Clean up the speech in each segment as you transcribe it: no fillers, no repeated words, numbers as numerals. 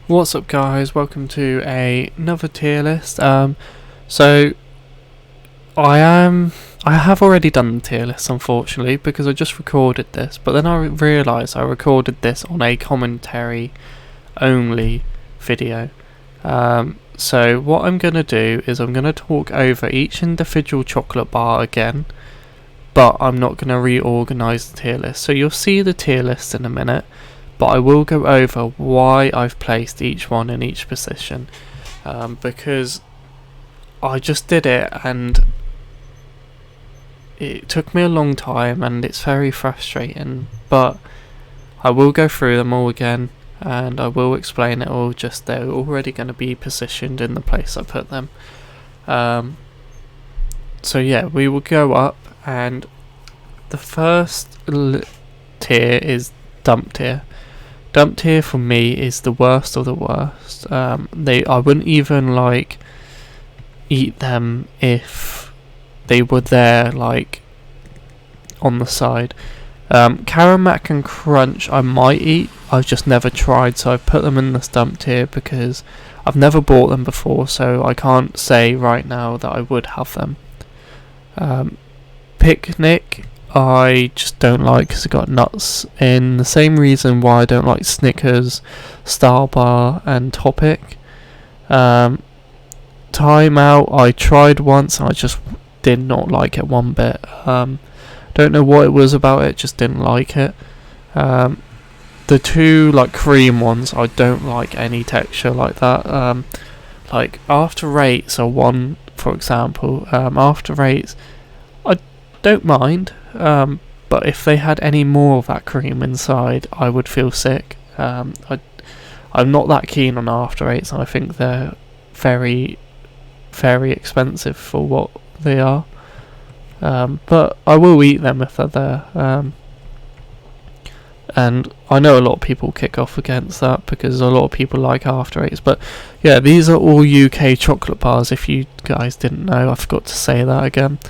What's up, guys? Welcome to another tier list. So I have already done the tier list, unfortunately, because I just recorded this. But then I realised I recorded this on a commentary only video. So what I'm gonna do is I'm gonna talk over each individual chocolate bar again, but I'm not gonna reorganise the tier list. So you'll see the tier list in a minute. But I will go over why I've placed each one in each position, because I just did it and it took me a long time and it's very frustrating, but I will go through them all again and I will explain it all, just they're already going to be positioned in the place I put them. So yeah, we will go up, and the first tier is dump tier. Dump tier for me is the worst of the worst. I wouldn't even eat them if they were there on the side. Caramac and Crunch I might eat. I've just never tried, so I've put them in the dump tier because I've never bought them before, so I can't say right now that I would have them. Picnic I just don't like because it got nuts in. The same reason why I don't like Snickers, Star Bar and Topic. Time Out I tried once and I just did not like it one bit. Don't know what it was about it, just didn't like it. The two cream ones, I don't like any texture like that. After Eights are one, for example. After Eights I don't mind, but if they had any more of that cream inside, I would feel sick. I'm not that keen on After Eights, and I think they're very, very expensive for what they are. But I will eat them if they're there. And I know a lot of people kick off against that because a lot of people like After Eights. But yeah, these are all UK chocolate bars. If you guys didn't know, I forgot to say that again.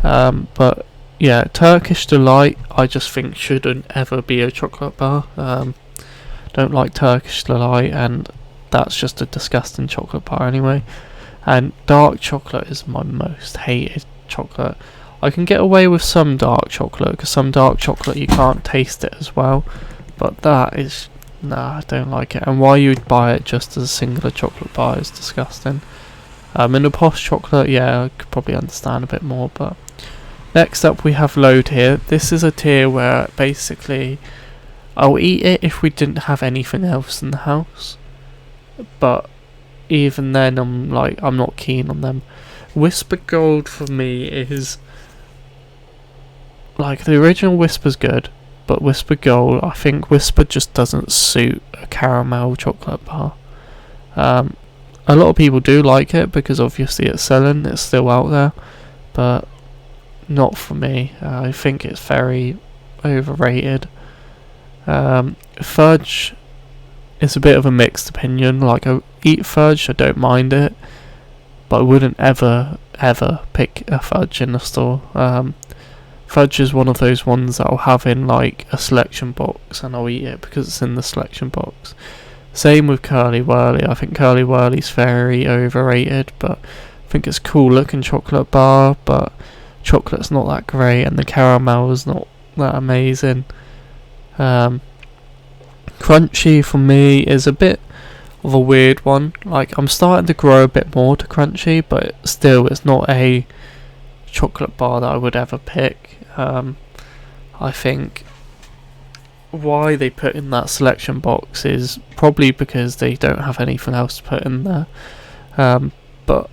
But yeah, Turkish Delight I just think shouldn't ever be a chocolate bar. Don't like Turkish Delight, and that's just a disgusting chocolate bar anyway. And dark chocolate is my most hated chocolate. I can get away with some dark chocolate because some dark chocolate you can't taste it as well, but that is, nah, I don't like it. And why you'd buy it just as a singular chocolate bar is disgusting. In the posh chocolate, yeah, I could probably understand a bit more. But next up we have low tier. This is a tier where basically I'll eat it if we didn't have anything else in the house, but even then I'm not keen on them. Whisper Gold for me is the original Whisper's good, but Whisper Gold, I think Whisper just doesn't suit a caramel chocolate bar. A lot of people do like it because obviously it's selling, it's still out there, but not for me. I think it's very overrated. Fudge is a bit of a mixed opinion. I eat fudge, I don't mind it, but I wouldn't ever pick a fudge in the store. Fudge is one of those ones that I'll have in a selection box, and I'll eat it because it's in the selection box. Same with Curly Wurly. I think Curly Wurly's very overrated, but I think it's a cool looking chocolate bar, but chocolate's not that great and the caramel is not that amazing. Crunchy for me is a bit of a weird one. I'm starting to grow a bit more to Crunchy, but still it's not a chocolate bar that I would ever pick. I think why they put in that selection box is probably because they don't have anything else to put in there, but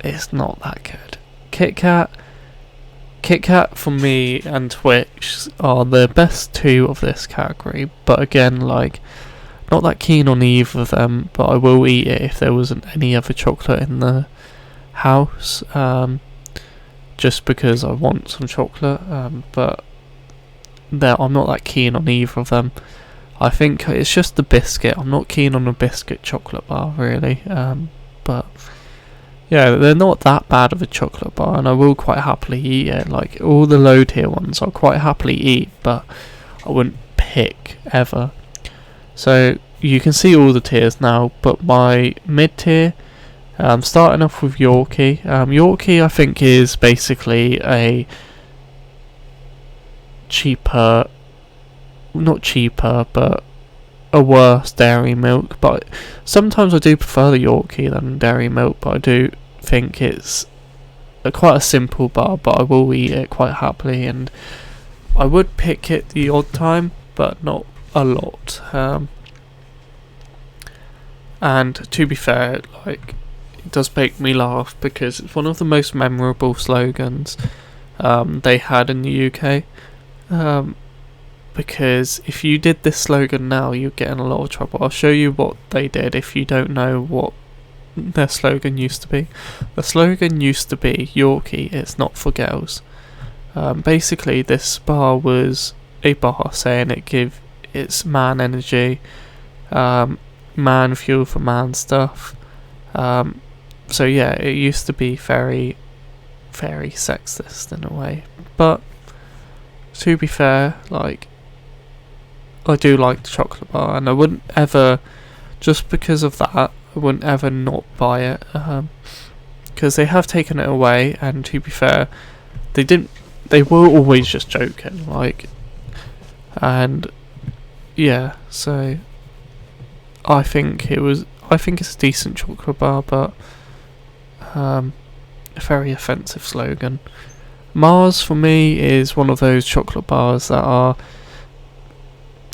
it's not that good. Kit Kat for me and Twix are the best two of this category, but again, not that keen on either of them, but I will eat it if there wasn't any other chocolate in the house, just because I want some chocolate, but I'm not that keen on either of them. I think it's just the biscuit. I'm not keen on a biscuit chocolate bar really, but yeah, they're not that bad of a chocolate bar, and I will quite happily eat it. All the low tier ones I'll quite happily eat, but I wouldn't pick ever. So you can see all the tiers now, but my mid tier, starting off with Yorkie. Yorkie, I think, is basically a cheaper, not cheaper, but a worse dairy milk. But sometimes I do prefer the Yorkie than dairy milk, but I do think it's quite a simple bar, but I will eat it quite happily, and I would pick it the odd time, but not a lot. And to be fair, like, it does make me laugh because it's one of the most memorable slogans they had in the UK. Because if you did this slogan now, you'd get in a lot of trouble. I'll show you what they did if you don't know what their slogan used to be. The slogan used to be, Yorkie, it's not for girls. Basically, this bar was a bar saying it's man energy, man fuel for man stuff. So yeah, it used to be very, very sexist in a way. But to be fair, like, I do like the chocolate bar, and I wouldn't ever, just because of that, I wouldn't ever not buy it. Because they have taken it away, and to be fair, they were always just joking, like, and yeah, so I think it's a decent chocolate bar, but a very offensive slogan. Mars for me is one of those chocolate bars that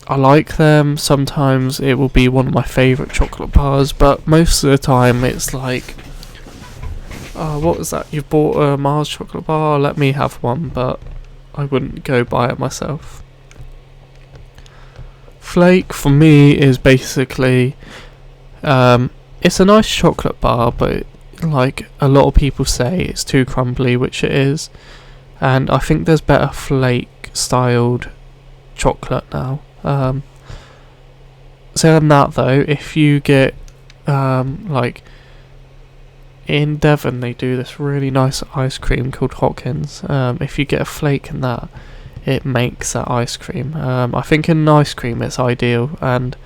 I like them. Sometimes it will be one of my favourite chocolate bars, but most of the time it's like, oh, what was that? You bought a Mars chocolate bar? Let me have one, but I wouldn't go buy it myself. Flake for me is basically, it's a nice chocolate bar, but like a lot of people say, it's too crumbly, which it is. And I think there's better flake styled chocolate now. Saying that though, if you get like in Devon, they do this really nice ice cream called Hawkins. If you get a flake in that, it makes that ice cream. I think in ice cream it's ideal, and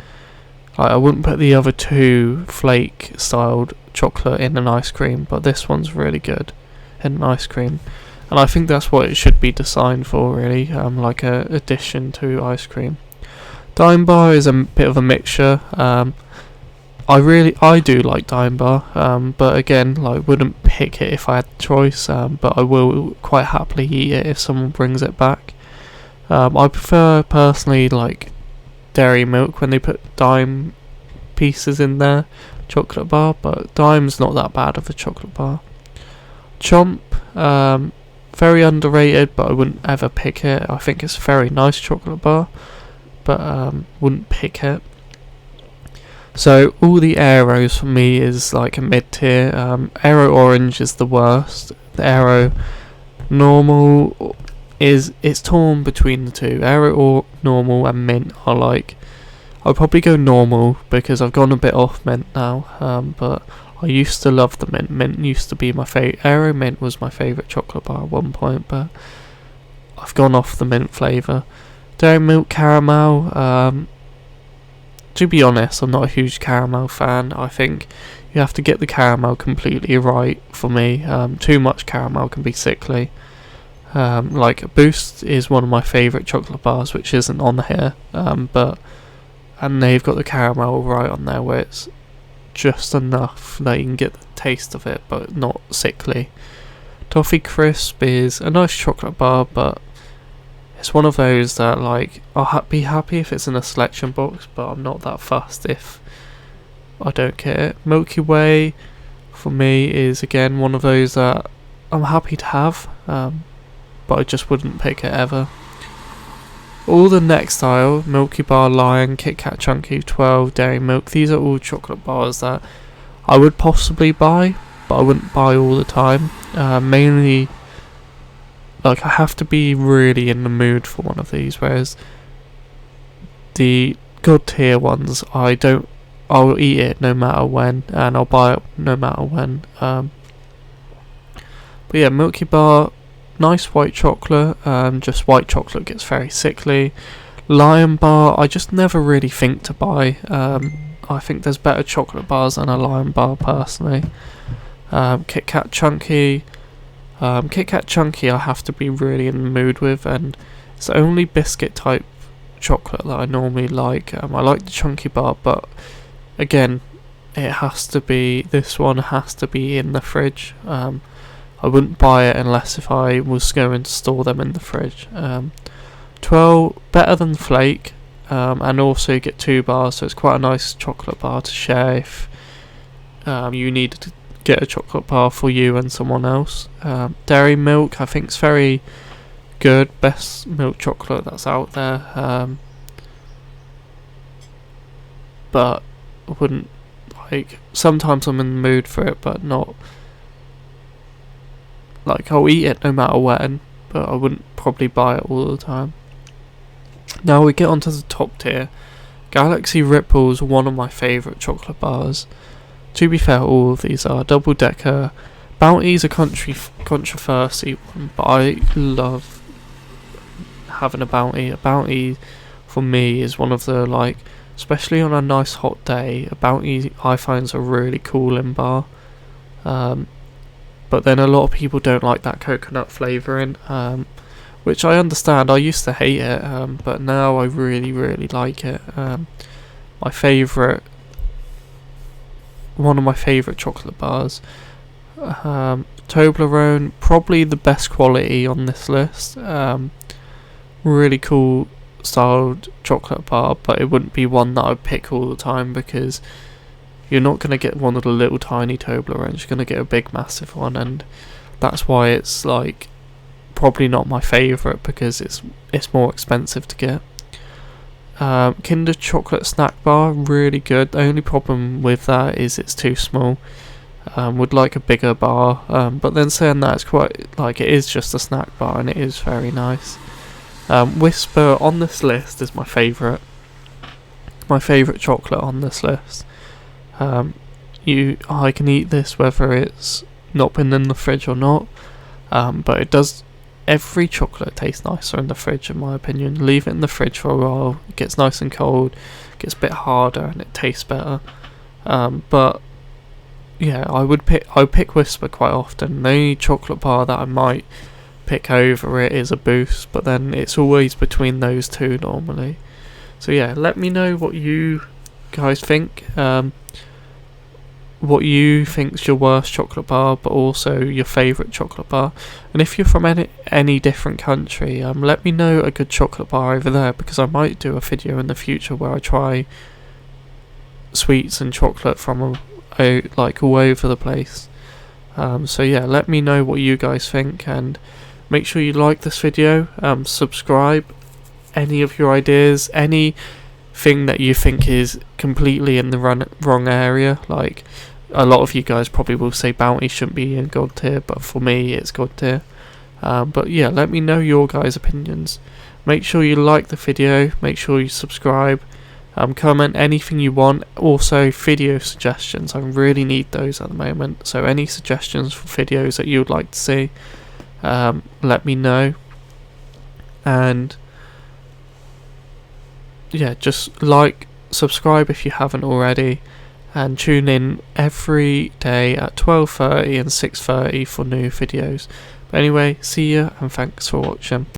like, I wouldn't put the other two flake styled chocolate in an ice cream, but this one's really good in an ice cream. And I think that's what it should be designed for, really, like a addition to ice cream. Dime Bar is a bit of a mixture. I do like Dime Bar, but again, like, wouldn't pick it if I had the choice. But I will quite happily eat it if someone brings it back. I prefer personally like dairy milk when they put dime pieces in their chocolate bar, but Dime's not that bad of a chocolate bar. Chomp, very underrated, but I wouldn't ever pick it. I think it's a very nice chocolate bar, but wouldn't pick it. So all the Aeros for me is like a mid tier. Aero Orange is the worst. The Aero Normal it's torn between the two. Aero or Normal and Mint are like, I'll probably go Normal because I've gone a bit off Mint now. But I used to love the Mint. Mint used to be my favourite. Aero Mint was my favourite chocolate bar at one point, but I've gone off the mint flavour. Dairy Milk Caramel. To be honest, I'm not a huge caramel fan. I think you have to get the caramel completely right for me. Too much caramel can be sickly. Like Boost is one of my favourite chocolate bars, which isn't on here. And they've got the caramel right on there where it's just enough that you can get the taste of it, but not sickly. Toffee Crisp is a nice chocolate bar, but it's one of those that, like, I'll be happy if it's in a selection box, but I'm not that fussed if I don't get it. Milky Way, for me, is again one of those that I'm happy to have, but I just wouldn't pick it ever. All the next aisle, Milky Bar, Lion, Kit Kat Chunky, 12, Dairy Milk, these are all chocolate bars that I would possibly buy, but I wouldn't buy all the time. Mainly, like, I have to be really in the mood for one of these, whereas the god tier ones, I'll eat it no matter when, and I'll buy it no matter when. But yeah, Milky Bar, nice white chocolate, just white chocolate gets very sickly. Lion Bar, I just never really think to buy. I think there's better chocolate bars than a Lion Bar personally. Kit Kat Chunky. Kit Kat Chunky I have to be really in the mood with, and it's the only biscuit type chocolate that I normally like. I like the Chunky bar, but again, it has to be, this one has to be in the fridge. I wouldn't buy it unless if I was going to store them in the fridge. 12, better than Flake, and also you get 2 bars, so it's quite a nice chocolate bar to share if you need to get a chocolate bar for you and someone else. Dairy Milk, I think it's very good, best milk chocolate that's out there, but I wouldn't, like, sometimes I'm in the mood for it, but not, like, I'll eat it no matter when, but I wouldn't probably buy it all the time. Now we get onto the top tier. Galaxy Ripple's one of my favourite chocolate bars. To be fair, all of these are. Double Decker. Bounty's a controversy one, but I love having a Bounty. A Bounty, for me, is one of the, like, especially on a nice hot day, a Bounty I find is a really cooling bar. But then a lot of people don't like that coconut flavouring, which I understand. I used to hate it, but now I really, really like it. My favourite, one of my favourite chocolate bars. Toblerone, probably the best quality on this list. Really cool styled chocolate bar, but it wouldn't be one that I'd pick all the time, because you're not going to get one of the little tiny Toblerones, you're going to get a big massive one, and that's why it's, like, probably not my favourite, because it's more expensive to get. Kinder Chocolate Snack Bar, really good. The only problem with that is it's too small. Would like a bigger bar, but then saying that, it's quite, like, it is just a snack bar and it is very nice. Whisper on this list is my favourite chocolate on this list. I can eat this whether it's not been in the fridge or not, but it does, every chocolate tastes nicer in the fridge in my opinion. Leave it in the fridge for a while, it gets nice and cold, gets a bit harder and it tastes better. But yeah, I pick Whisper quite often. The only chocolate bar that I might pick over it is a Boost, but then it's always between those two normally. So yeah, let me know what you guys think, what you think's your worst chocolate bar, but also your favourite chocolate bar. And if you're from any different country, let me know a good chocolate bar over there, because I might do a video in the future where I try sweets and chocolate from like all over the place. So yeah, let me know what you guys think, and make sure you like this video, subscribe. Any of your ideas, anything that you think is completely in the wrong area, like a lot of you guys probably will say Bounty shouldn't be in God tier, but for me it's God tier. But yeah, let me know your guys' opinions. Make sure you like the video, make sure you subscribe, comment anything you want. Also video suggestions, I really need those at the moment, so any suggestions for videos that you would like to see, let me know. And yeah, just like, subscribe if you haven't already, and tune in every day at 12:30 and 6:30 for new videos. But anyway, see ya and thanks for watching.